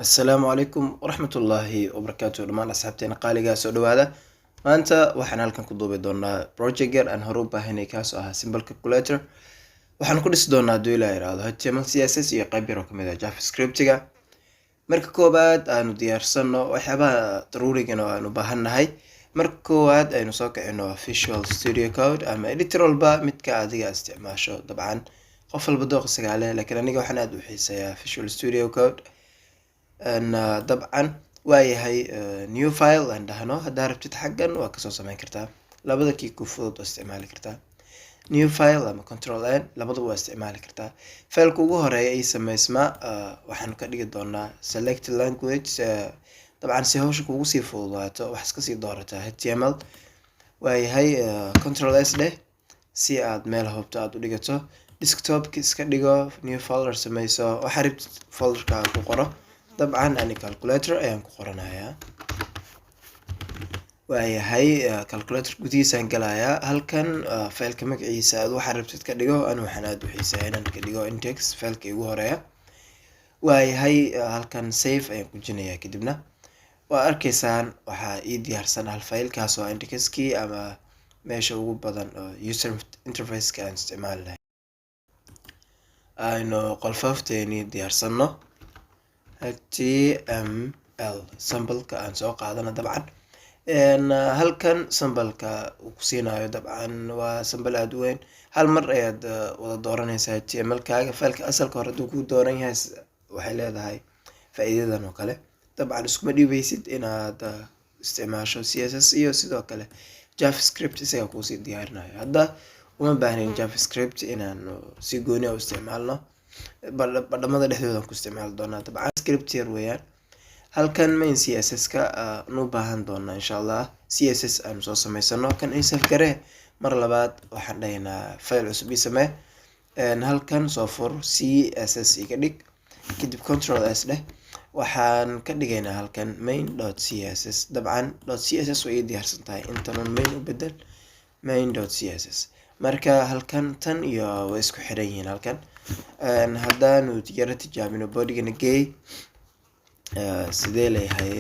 السلام عليكم ورحمة الله وبركاته dhamaan asxaabteena qaaliga soo dhawaada maanta waxaan halkan ku duubi doonaa project yar aan hore u baahanay kaasoo ah simple calculator waxaan ku dhisi doonaa hadduu ilaa yiraahdo HTML CSS iyo qayb yar oo kamid ah JavaScript-ga marka koowaad aanu diyaarsano waxyaabaha daruurigan oo aan u baahannahay marka koowaad aynu soo kicino Visual Studio Code ama editor walba midka adiga isticmaasho dabcan qof walba dooqsiga leh laakiin aniga waxaan aad u xiiseeyaa Visual Studio Code dabcan waayahay new file aan dhahno haddaa rabtid xaggan waa kasoo samayn kartaa labada kii ku fudud oo isticmaali kartaa new file ama control n labadaba waa isticmaali kartaa failka ugu horeeya ay samaysma waxaan ka dhigi doonaa select language dabcan si hawsha kugu sii fududaato wax iska sii doorataa HTML waayahay control s dheh si aad meel hubto aad u dhigato desktopka iska dhigo new folder samayso waxaa rabtid folderka ku qoro dabcan ani calculator ayaan ku qoranayaa waayahay calculator gudihiisaan galayaa halkan failka magaciisa aad waxaa rabtid ka dhigo ani waxaan aad u xiiseeyaa inaan ka dhigo index failka ugu horeeya waayahay halkan save ayaan ku jinayaa kadibna waa arkaysaan waxaa ii diyaarsan hal fail kaas oo indexkii ama meesha ugu badan oo user interface-ka aan isticmaali lahayn aynu qolfoofteeni diyaarsano HTML sambalka aan soo qaadana dabcan halkan sambalka uu ku siinayo dabcan waa sambal aad u weyn hal mar ayaad wada dooranaysaa HTML kaaga failka asalka hore hadduu ku dooran yahay waxay leedahay faa'iidadan oo kale dabcan iskuma dhibaysid inaad isticmaasho CSS iyo sidoo kale JavaScript isaga kuusii diyaarinayo hadda uma baahnayn JavaScript inaan si gooni ah u isticmaalno badhamada dhexdooda ku isticmaali doonaa dabcan script yar weeyaan halkan main CSS-ka nu baahan doonaa insha Allah CSS aan soo samaysano kan insaf garee mar labaad waxaan dhahaynaa file cusub ii samee halkan soo fur CSS iga dhig kadib control s dheh waxaan ka dhigaynaa halkan main.css dabcan .css way diyaarsan tahay intanan main u bedel main.css marka halkan tan iyo way isku xiran yihiin halkan haddaanu yara tijaabino bodigana gay sidee leeyahay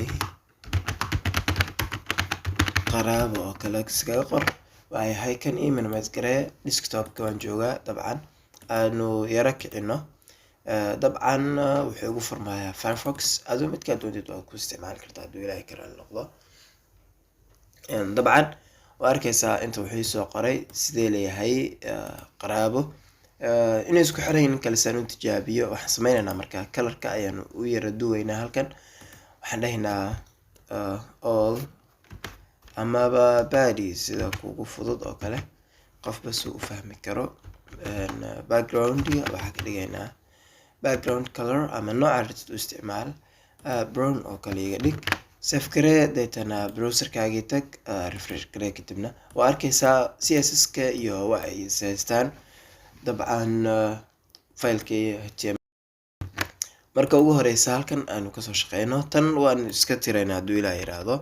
qaraabo oo kale iskaga qor waayahay kan ii minimize garee desktopka waan joogaa dabcan aanu yara kicino dabcan wuxuu ugu furmayaa Firefox adoo midkaa doontid waad ku isticmaali kartaa hadduu ilaahay karaan noqdo dabcan waa arkaysaa inta wuxuu soo qoray sidee leeyahay qaraabo inay isku xiran yihiin kala saan u tijaabiyo waxaan sameynaynaa markaa colorka ayaan u yara duweynaa halkan waxaan dhahaynaa all amaba body sida kugu fudud oo kale qofba suu u fahmi karo background waxaa ka dhigaynaa background color ama nooca rabtid u isticmaal brown oo kale iga dhig save garee deetana browserkaagii tag refresh garee kadibna waa arkaysaa CSS-ka iyo waxa ay haystaan dabcan failkii HTML marka ugu horeysa halkan aanu kasoo shaqeyno tan waan iska tiraynaa hadduu ilaa yiraahdo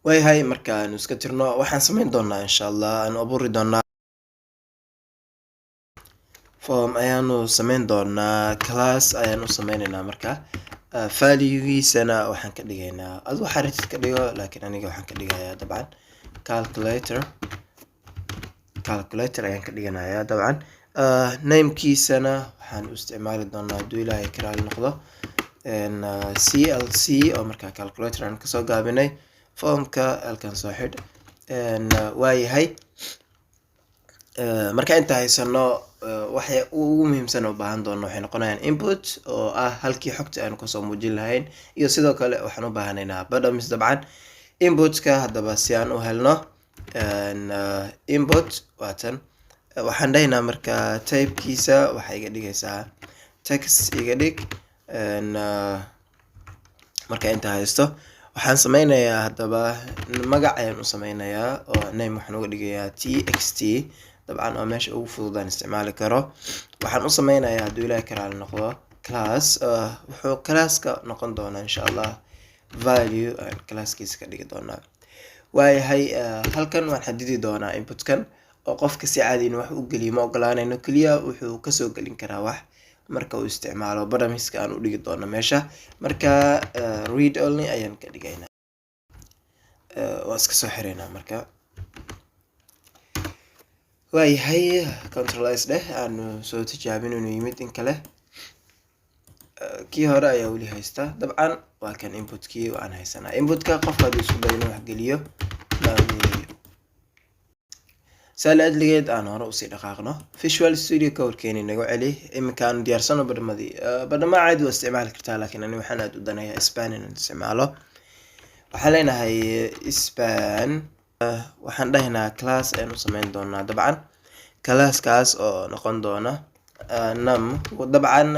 waayahay marka aanu iska tirno waxaan sameyn doonaa insha Allah aanu abuuri doonaa form ayaanu sameyn doonaa class ayaanu sameynaynaa marka value-giisana waxaan ka dhigaynaa ad waxaa rabtid ka dhigo laakiin aniga waxaan ka dhigayaa dabcan calculator ayaan ka dhiganayaa dabcan namekiisana waxaan u isticmaali doonaa hadduu ilaahay karaali noqdo CLC oo markaa calculator aan kasoo gaabinay formka halkan soo xidh waayahay marka inta haysano waxay ugu muhiimsan u baahan doono waxay noqonayaan input oo ah halkii xogta aanu kasoo muujin lahayn iyo sidoo kale waxaan u baahanaynaa bottoms dabcan inputka haddaba si aan u helno input waatan waxaan dhahaynaa marka typekiisa waxaa iga dhigaysaa text iga dhig marka inta haysto waxaan sameynayaa haddaba magac ayaan u sameynayaa oo name waxaan uga dhigayaa txt dabcan oo meesha ugu fududaan isticmaali karo waxaan u sameynayaa hadduu ilaahay karaali noqdo class wuxuu classka noqon doonaa insha Allah value aan classkiisa ka dhigi doonaa waayahay halkan waan xadidi doonaa inputkan oo qofka si caadi in wax u geliyo ma ogolaanayno kaliya wuxuu kasoo gelin karaa wax marka uu isticmaalo barnaamijka aan u dhigi doono meesha. Marka read only ayaan ka dhigaynaa, waan iska soo xireynaa. marka waayahay control s dheh, aanu soo tijaabin inuu yimid in kale. kii hore ayaa weli haysta. dabcan waa kan inputkii aan haysanaa. inputka qofka hadduu isku dayo inuu wax geliyo saal adligeed aan hore usii dhaqaaqno. Visual Studio Code-keeni nagu celi. iminka aan diyaarsano badhamadii. badhama caadi waa isticmaali kartaa, laakiin ani waxaan aad u danayaa span inaan isticmaalo. waxaan leenahay span, waxaan dhahaynaa class ayaan u sameyn doonaa. dabcan classkaas oo noqon doona num. dabcan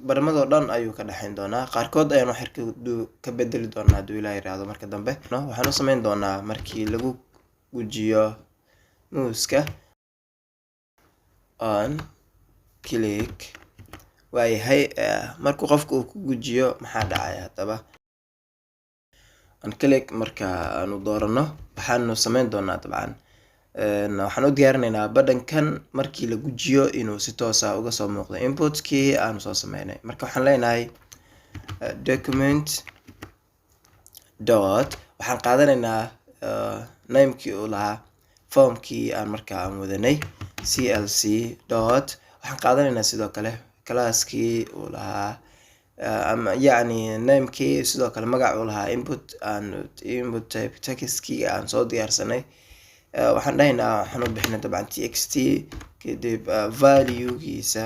badhamadoo dhan ayuu ka dhexeyn doonaa. qaarkood ayaan wax ka bedeli doonaa hadduu ilaa yiraahdo marka dambe. waxaan u sameyn doonaa markii lagu gujiyo muuska on click. waayahay markuu qofka uu ku gujiyo maxaa dhacaya haddaba? on click marka aanu doorano waxaanu sameyn doonaa dabcan waxaan u diyaarinaynaa badhankan markii la gujiyo inuu si toosa uga soo muuqdo inputkii aanu soo sameynay. marka waxaan leenahay document dot, waxaan qaadanaynaa namekii uu lahaa formkii aan markaa aan wadanay clc dot. waxaan qaadanaynaa sidoo kale classkii uu lahaa ama yacni namekii, sidoo kale magac uu lahaa input type textkii aan soo diyaarsanay. waxaan dhahaynaa waxaan u bixinay dabcan txt, kadib valuegiisa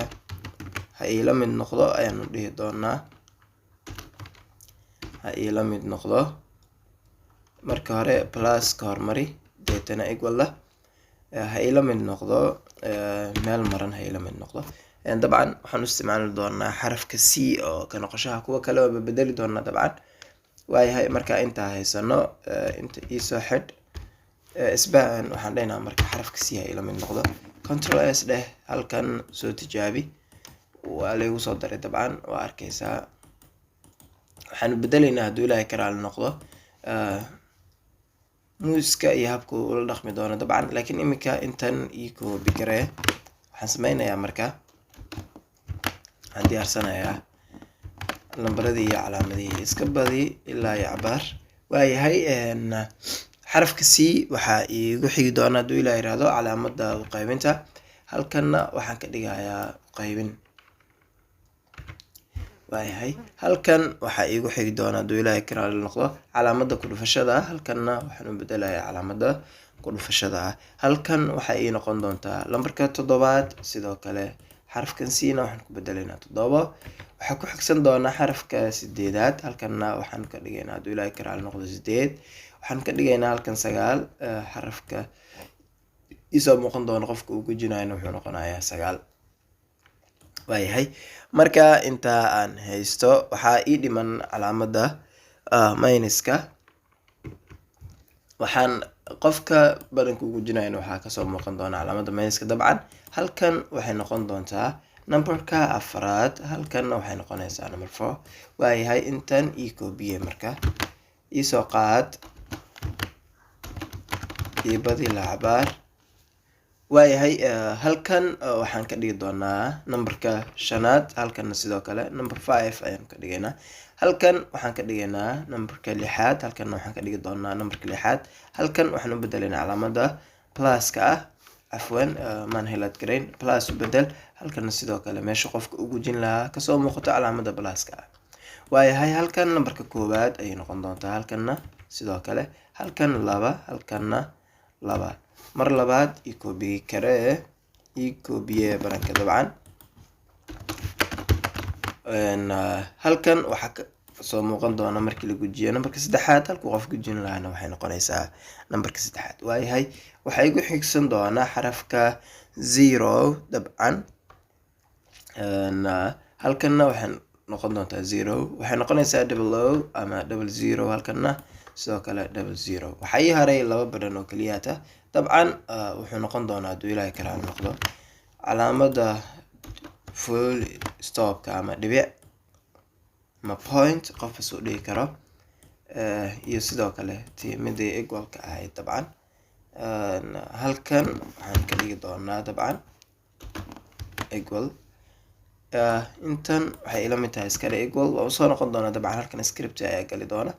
ha iila mid noqdo ayaanu dhihi doonaa. ha iila mid noqdo marka hore plus ka hormari, deetana equal ha iila mid noqdo meel maran, ha iila mid noqdo. dabcan waxaan u isticmaali doonaa xarafka c oo ka noqoshaha. kuwa kale waa bedeli doonaa dabcan. waayahay marka intaa haysano inta iisoo xidh span, waxaan dhahaynaa marka xarafka c ha iila mid noqdo. control s dheh, halkan soo tijaabi. waa laygu soo daray dabcan, waa arkaysaa. waxaanu bedelaynaa hadduu ilaahay ka raali noqdo muuska iyo habku ula dhaqmi doono dabcan. laakiin iminka intan ii koobi garee. waxaan sameynayaa marka waxaan diyaarsanayaa lambaradii iyo calaamadihii, iska badi ilaa iyo cabaar. waayahay xarafka c waxaa iigu xigi doona hadduu ilaa yiraahdo calaamada uqaybinta. halkanna waxaan ka dhigayaa uqaybin. waayahay halkan waxaa iigu xigi doona hadduu ilaahay ka raali noqdo calaamada ku dhufashada. halkanna waxaan u bedelayaa calaamada ku dhufashada ah. halkan waxaa ii noqon doontaa lambarka 7. sidoo kale xarafkan c na waxaan ku bedelaynaa 7. waxaa ku xigsan doona xarafka 8. halkanna waxaan ka dhigaynaa hadduu ilaahay ka raali noqdo 8. waxaan ka dhigaynaa halkan 9. xarafka isoo muuqan doona qofka uu gujinayna wuxuu noqonayaa 9. waayahay marka intaa aan haysto waxaa ii dhiman calaamada minuska. waxaan qofka badanka u gujinayna waxaa kasoo muuqan doona calaamada minuska. dabcan halkan waxay noqon doontaa numberka 4. halkanna waxay noqonaysaa number 4. waayahay intan ii koobiye marka iisoo qaad ii badi la cabaar. waayahay halkan waxaan ka dhigi doonaa numberka 5. halkanna sidoo kale number 5 ayaan ka dhigaynaa. halkan waxaan ka dhigaynaa numberka 6. halkanna waxaan ka dhigi doonaa numberka 6. halkan waxaan u bedelaynaa calaamada pluska ah. cafwan maan helad garayn, plus u bedel. halkanna sidoo kale meesha qofka u gujin lahaa kasoo muuqato calaamada pluska ah. waayahay halkan numberka 1 ayay noqon doontaa. halkanna sidoo kale halkan 2. halkanna 2. mar labaad ii koobiye karee, ii koobiye baranka dabcan. halkan waxaa soo muuqan doona markii la gujiyo numberka 3. halkuu qof gujin lahaana waxay noqonaysaa numberka 3. waayahay waxaa igu xigsan doona xarafka 0 dabcan. halkanna waxay noqon doontaa 0. waxay noqonaysaa 00 ama 00. halkanna sidoo kale 00. waxaa ii haray 2 badhan oo keliyaata. dabcan wuxuu noqon doonaa hadduu ilaahay ka raali noqdo calaamada full stopka ama dhibic ama point, qofka soo dhigi karo. iyo sidoo kale midii equalka ahayd dabcan. halkan waxaan ka dhigi doonaa dabcan equal. intan waxay ila mid tahay iskale equal waa usoo noqon doona dabcan halkan script ayaa gali doona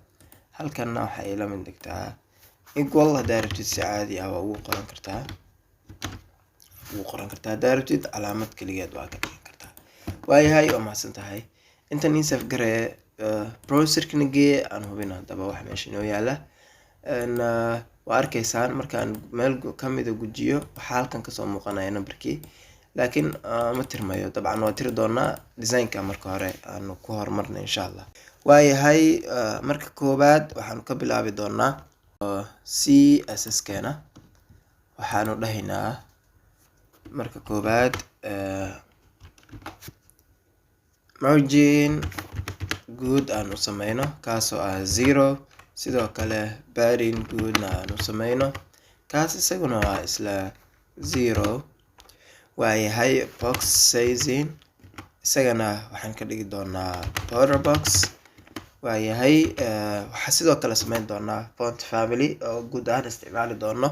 halkanna waxay ila mid dhigtaa equal haddaa rabtid si caadi ah waa ugu qoran kartaa haddaa rabtid calaamad keligeed waa ka dhigan kartaa waayahay waa mahadsan tahay intan ii saf garee browserkana gee aan hubin haddaba wax meesha inoo yaala waa arkaysaan markaan meel kamida gujiyo waxaa halkan kasoo muuqanaya numberkii laakiin ma tirmayo dabcan waa tiri doonaa designka marka hore aanu ku horumarna insha allah waayahay marka koowaad waxaanu ka bilaabi doonaa css keena waxaanu dhahaynaa marka koowaad margin good aanu sameyno kaasoo ah 0 sidoo kale padding goodna aanu sameyno kaas isaguna waa isla 0 waayahay box sizing isagana waxaan ka dhigi doonaa border box waayahay waxaa sidoo kale sameyn doonaa font family oo guud ahaan isticmaali doono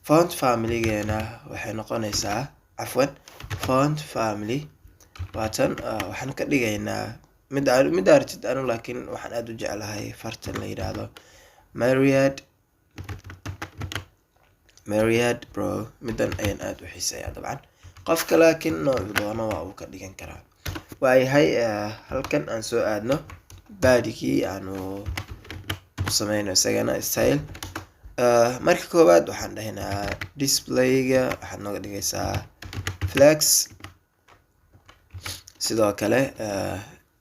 font familygeena waxay noqonaysaa cafwan font family waatan waxaan ka dhigaynaa mid artid anu laakiin waxaan aada u jeclahay fartan la yidhaahdo Myriad Pro midan ayaan aada u xiiseeyaa dabcan qofka laakiin nooc doono waa uu ka dhigan karaa waayahay halkan aan soo aadno baadigii aanu u sameyno isagana style marka koowaad waxaan dhahaynaa displayga waxaad nooga dhigaysaa flex sidoo kale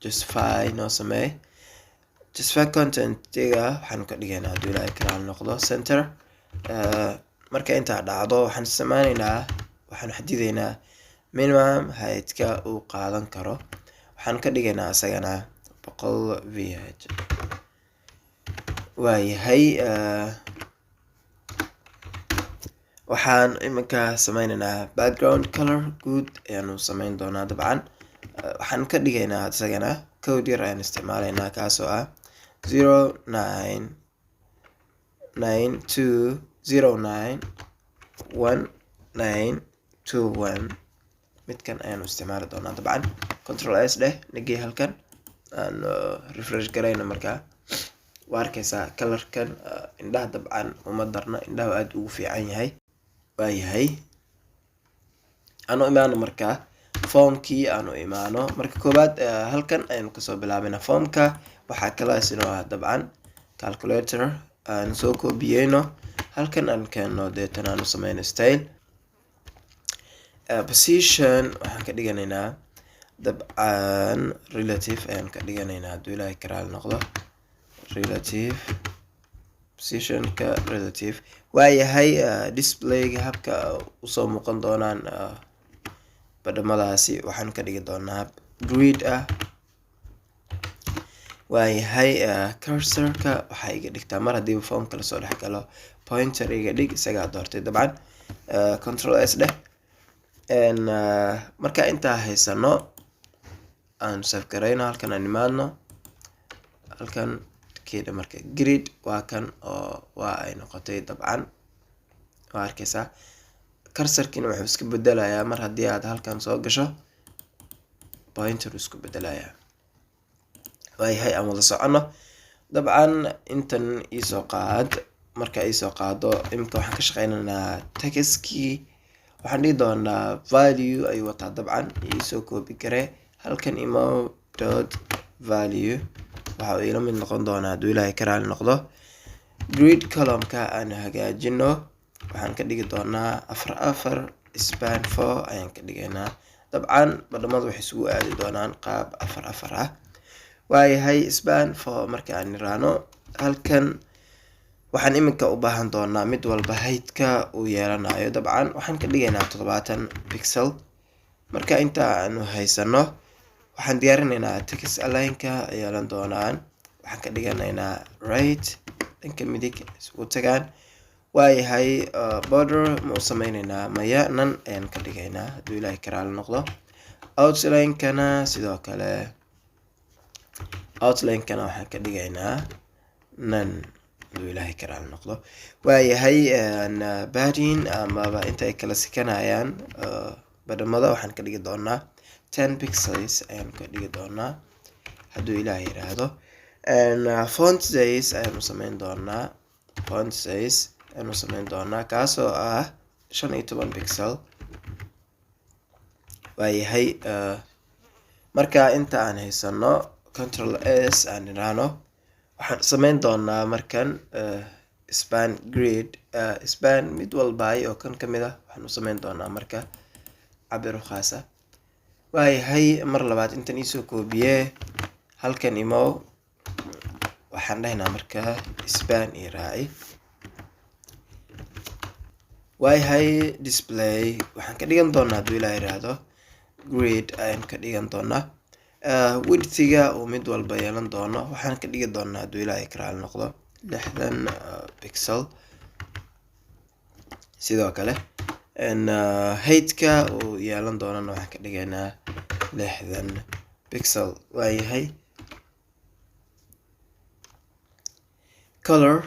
justify noo sameey justify contentiga waxaanu ka dhigaynaa hadduu ilaahay kalaal noqdo center marka intaa dhacdo waxaan sameyneynaa waxaanu xadideynaa minimum heightka uu qaadan karo waxaan ka dhigaynaa isagana 100 vh waayahay waxaan iminka sameyneynaa background color good ayaanu sameyn doonaa dabcan waxaan ka dhigaynaa isagana code yar ayaan isticmaalaynaa kaasoo ah 0992091921 midkan ayaanu isticmaali doonaa dabcan control s dheh nagey halkan aan refresh garayno markaa waa arkaysaa colorkan indhaha dabcan uma darna indhaha aada ugu fiican yahay waayahay aanu imaano markaa formkii aanu imaano marka koowaad halkan ayanu kasoo bilaabina formka waxaa kalaasino ah dabcan calculator aan soo koobiyeyno halkan aan keenno deetan aanu sameyno style position waxaan ka dhiganaynaa dabcan relative ayaan ka dhiganaynaa hadduu ilaahay karaal noqdo relative positionka relative waayahay displayga habka usoo muuqan doonaan badhamadaasi waxaan ka dhigi doonaa grid ah waayahay cursorka waxaa iga dhigtaa mar haddii formka lasoo dhex galo pointer iga dhig isagaa doortay dabcan control s dheh marka intaa haysano aan save garayno halkan aan imaadno halkan keeda marka grid waa kan oo waa ay noqotay dabcan waa arkaysaa cursorkiina wuxuu iska bedelayaa mar haddii aad halkan soo gasho pointer isku bedelayaa waayahay aan wada socono dabcan intan iisoo qaad marka iisoo qaado imika waxaan ka shaqeynaynaa textkii waxaan dhihi doonaa value ayuu wataa dabcan iisoo koobi garee halkan imo dot value waxa uu ila mid noqon doonaa hadduu ilaahay ka raali noqdo grid columnka aan hagaajino waxaan ka dhigi doonaa 4 span 4 ayaan ka dhigaynaa dabcan badhamadu waxay isugu aadi doonaan qaab 4 ah waayahay span 4 marka aan niraano halkan waxaan iminka u baahan doonaa mid walba heightka uu yeelanayo dabcan waxaan ka dhigaynaa 70 pixel marka inta aanu haysano waxaan diyaarinaynaa text align-ka yeelan doonaan waxaan ka dhiganaynaa right dhanka midig isugu tagaan waayahay border ma u sameyneynaa maya nan ayaan ka dhigaynaa hadduu ilaahay karaal noqdo outline-kana sidoo kale outline-kana waxaan ka dhigaynaa nan hadduu ilaahay karaal noqdo waayahay padding amaba inta ay kala sikanayaan badhamada waxaan ka dhigi doonaa 10 pixels ayaan ka dhigi doonaa hadduu ilaahay yiraahdo. Font size ayaan u samayn doonaa. Font size ayaan u samayn doonaa kaasoo ah 15 pixel. waayahay marka inta aan haysano control s aan iraano waxaan samayn doonaa markan span grid span mid walba oo kan kamid ah waxaan u samayn doonaa marka cabir khaas ah. waayahay mar labaad intan isoo koobiye halkan imo waxaan dhahnaa marka span i raaci. waayahay display waxaan ka dhigan doonaa hadduu ilaahay yiraahdo grid ayaan ka dhigan doonaa. widthga uu mid walba yeelan doono waxaan ka dhigi doonaa hadduu ilaahay karaal noqdo 60 pixel. sidoo kale heightka uu yeelan doonana waxaan ka dhigaynaa 60 pixel. waayahay color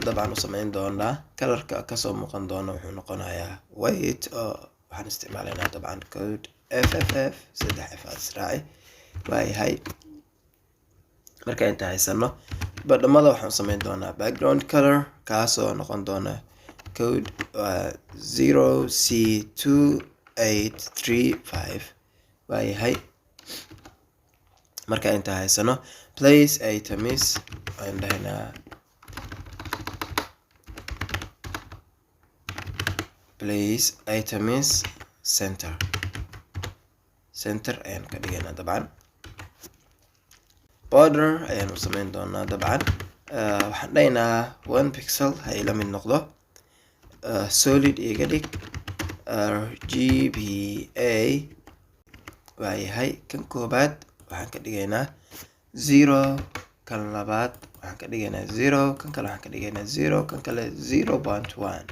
dabcan u samayn doonaa. colorka kasoo muuqan doona wuxuu noqonayaa white oo waxaan isticmaalaynaa dabcan code FFF 3F raaci. waayahay marka inta haysano badhamada waxaan samayn doonaa background color kaasoo noqon doona code 0C2835. waayahay marka inta haysano place items aan dhahnaa place items center ayaan ka dhigaynaa dabcan. border ayaan u samayn doonaa dabcan waxaan dhahaynaa 1 pixel ha ila mid noqdo. solid iga dhig RGBA. waayahay kan koobaad waxaan ka dhigaynaa 0 kan labaad waxaan ka dhigaynaa 0 kan kale waxaan ka dhigaynaa 0 kan kale 0.1.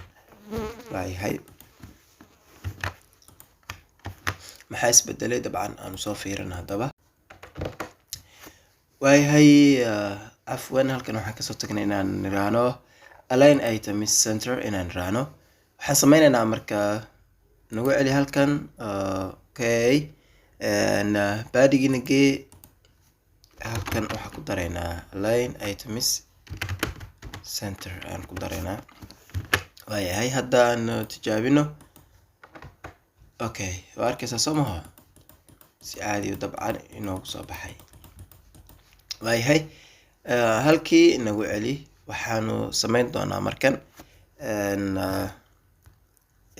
waayahay maxaa isbedelay dabcan aanu soo fiirin haddaba. waayahay afwan halkan waxaan kasoo tagnay inaan niraano align items center inaan niraano waxaan sameynaynaa marka nagu celi halkan okay badigina gee halkan waxaan ku daraynaa align items center aan ku daraynaa. waayahay haddaan tijaabino okay waa arkaysaa soo maha si caadi dabcan inoogu soo baxay. waayahay halkii nagu celi waxaanu samayn doonaa markan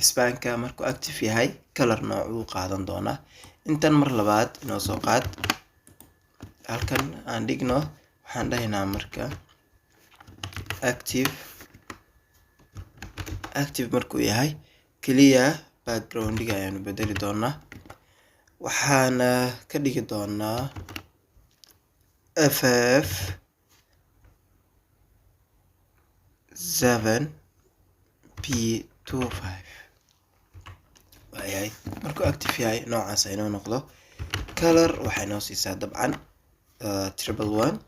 spanka markuu active yahay color noocuu qaadan doonaa. intan mar labaad inoo soo qaad halkan aan dhigno waxaan dhahaynaa marka active markuu yahay keliya backgroundga ayaanu bedeli doonaa. waxaana ka dhigi doonaa FF 7P25. waayahay markuu active yahay noocaas inoo noqdo. color waxay noo siisaa dabcan 111.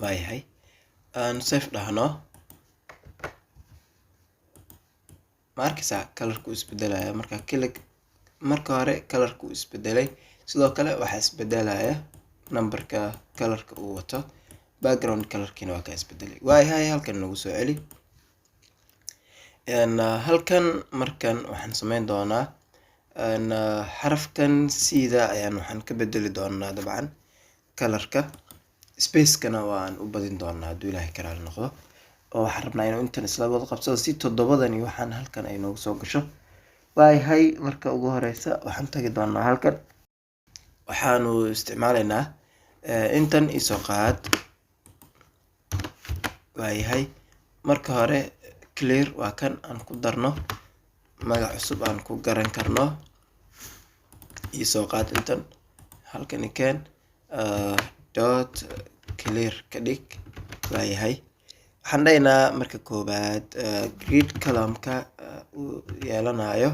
waayahay aan safe dhahno ma arkaysaa colorku isbedelaya marka click marka hore colorku isbedelay sidoo kale waxaa isbedelaya numberka colorka uu wato background colorkiina waa ka isbedelay. waayahay halkan nagu soo celi halkan markan waxaan samayn doonaa xarafkan sida ayaan waxaan ka bedeli doonaa dabcan colorka spacekana waan u badin doonaa hadduu ilaahay karaal noqdo oo waxaan rabnaa inuu intan isla wada qabsado si toddobadani waxaan halkan ay noogu soo gasho. waayahay marka ugu horeysa waxaan tagi doonaa halkan waxaanu isticmaalaynaa intan isoo qaad. waayahay marka hore clear waa kan aan ku darno magac cusub aan ku garan karno isoo qaad intan halkan ikeen dot clear ka dhig. waayahay waxaan dhahaynaa marka koobaad grid columnka uu yeelanayo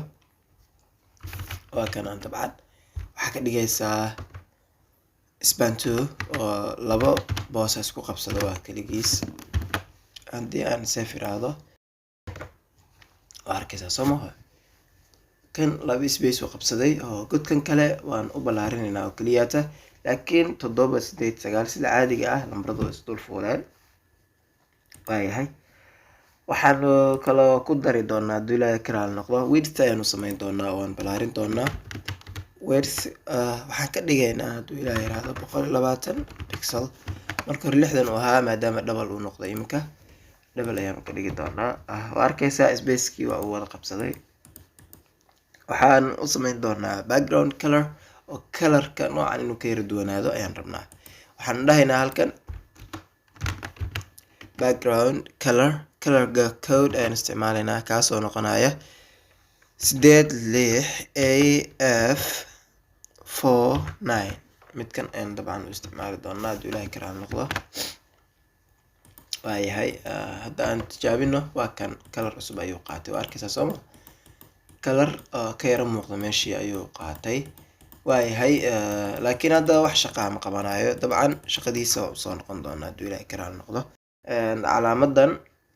waa kanaan dabcan waxaa ka dhigaysaa span 2 oo labo boos isku qabsado waa kaligiis. haddii aan safe iraahdo waa arkaysaa soo maha kan laba space uu qabsaday oo godkan kale waan u ballaarinayna oo keliyata laakiin 7 8 9 sida caadiga ah lambaradu isdul fuuleen waayahay waxaan kaloo ku dari doonaa duulada karaal noqdo width ayaanu samayn doonaa waan ballaarin doonaa width waxaan ka dhigaynaa hadduu ilaahay yiraahdo 120 pixel marka hore 60 uu ahaa maadaama double uu noqday iminka double ayaan ka dhigi doonaa waa arkaysaa spacekii waa uu wada qabsaday waxaan u samayn doonaa background color oo colorka noocan inuu ka yara duwanaado ayaan rabnaa waxaan dhahaynaa halkan background colorga code ayaan isticmaalaynaa kaasoo noqonaya 86AF49 midkan ayaan dabcan u isticmaali doonaa hadduu ilaahay karaal noqdo waayahay hadda aan tijaabino waa kan color cusub ayuu qaatay waa arkaysaa sooma color ka yara muuqda meeshii ayuu qaatay waayahay laakiin hadda wax shaqaa ma qabanayo dabcan shaqadiisa waa usoo noqon doonaa hadduu ilaahay karaal noqdo calaamadan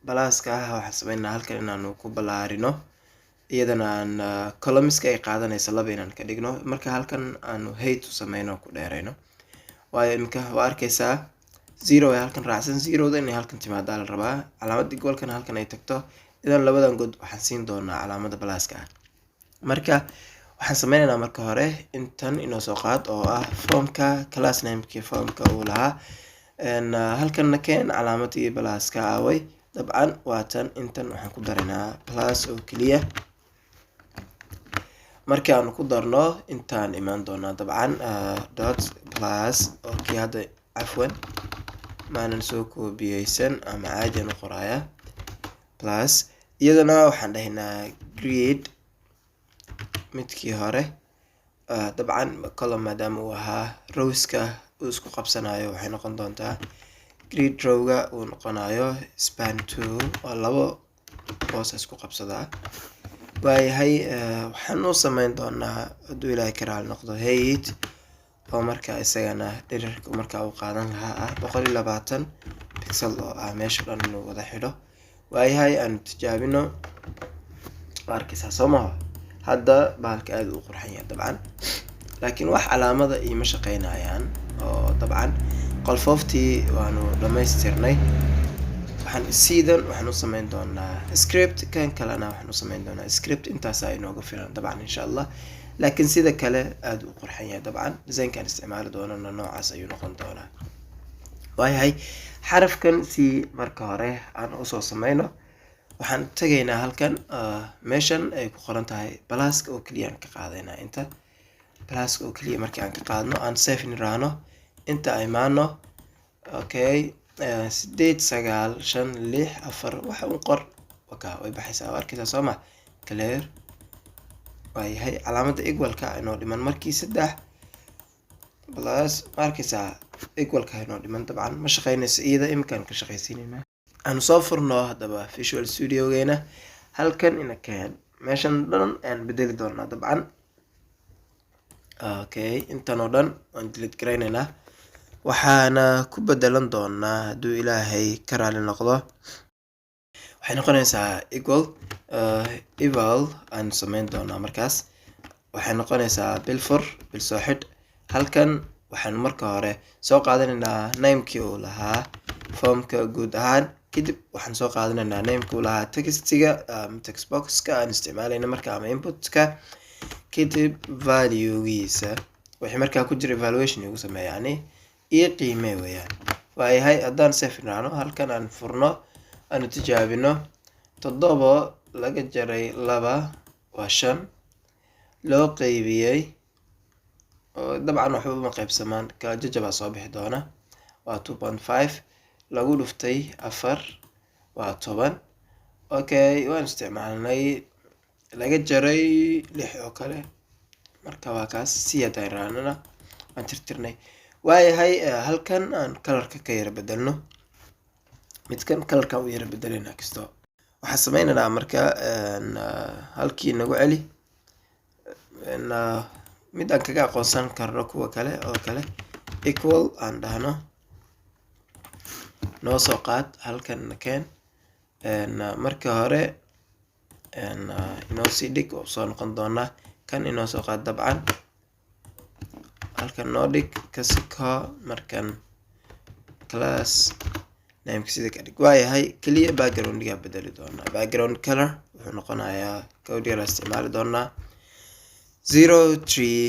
balaaska ah waxaan sameynaa halkan inaanu ku ballaarino iyadana aan columnska ay qaadanaysa laba inaan ka dhigno marka halkan aanu height u sameyno ku dheerayno waayo iminka waa arkaysaa 0 ay halkan raacsan 0da inay halkan timaadaa la rabaa calaamadda goolkan halkan ay tagto idan labadan god waxaan siin doonaa calaamada balaaska ah marka waxaan sameynaynaa marka hore intan inoo soo qaad oo ah formka class namekii formka uu lahaa halkanna keen calaamadii balaaska aaway dabcan waatan intan waxaan ku daraynaa plus oo keliya markii aanu ku darno intaan imaan doonaa dabcan dot plus oo kii hadda cafwan maanan soo koobiyeysan ama caadiyan u qoraya plus iyadana waxaan dhahaynaa grid midkii hore dabcan column maadaama uu ahaa rowska uu isku qabsanayo waxay noqon doontaa grid rowga uu noqonayo span 2 oo labo boos isku qabsadaa waayahay waxaan u samayn doonaa hadduu ilaahay karaal noqdo height oo markaa isagana dhererka markaa uu qaadan lahaa ah 120 pixel oo ah meesha dhan inuu wada xidho waayahay aanu tijaabino waa arkaysaa soo maha hadda bahalka aada u qurxan yahay dabcan laakiin wax calaamada iima shaqeynayaan oo dabcan qolfooftii waanu dhammaystirnay waxaan u samayn doonaa script kan kalena waxaan u samayn doonaa script intaas ay inooga filan dabcan insha allah laakiin sida kale aada u qurxan yahay dabcan designkan isticmaali doonana noocaas ayuu noqon doonaa waayahay xarafkan si marka hore aan usoo sameyno waxaan tagaynaa halkan meeshan ay ku qoran tahay balaaska oo keliya aan ka qaadaynaa inta balaaska oo keliya markii aan ka qaadno aan save niraano inta imaano okay 8 9 5 6 4 waxa uu qor waka way baxaysaa arkaysaa sooma clear waayahay calaamada equalka inoo dhiman markii 3 plus arkaysaa equalka inoo dhiman dabcan ma shaqeynayso iyada imkaan ka shaqaysiinayna aan soo furno hadaba Visual Studio geena halkan ina keen meeshan dhan aan bedeli doonaa dabcan okay intan oo dhan aan delete gareynaynaa waxaana ku bedelan doonaa hadduu ilaahay ka raali noqdo waxay noqonaysaa equal aan samayn doonaa markaas waxay noqonaysaa bil soo xidh halkan waxaan marka hore soo qaadanaynaa namekii uu lahaa formka guud ahaan kadib waxaan soo qaadanaynaa namekii uu lahaa textiga text boxka aan isticmaalayna marka ama inputka kadib valuegiisa wixii markaa ku jira evaluation igu sameeya yani iyo qiime weeyaan waayahay haddaan save niraano halkan aan furno aanu tijaabino 7 laga jaray 2 waa 5 loo qaybiyey oo dabcan waxba uma qaybsamaan kala jajabaa soo bixi doona waa 2.5 lagu dhuftay 4 waa 10 okay waan isticmaalnay laga jaray 6 oo kale marka waa kaas si hadaan raanana waan tirtirnay waayahay halkan aan colorka ka yara bedelno midkan colorka u yara bedelena kasto waxaan sameynaynaa marka halkii nagu celi mid aan kaga aqoonsan karno kuwa kale oo kale equal aan dhahno noo soo qaad halkan keen marka hore inoo sii dhig oo soo noqon doonaa kan inoo soo qaad dabcan halkan noo dhig kasiko markan class name sida ka dhig waayahay kaliya background-ga bedeli doonaa background color wuxuu noqonayaa code la isticmaali doonaa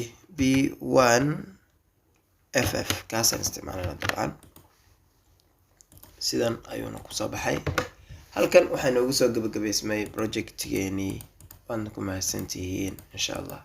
03b1 ff kaasaan isticmaalana dabcan sidan ayuuna kusoo baxay halkan waxaa noogu soo gabagabaysmay projectgeeni waadna ku mahadsantihiin insha allah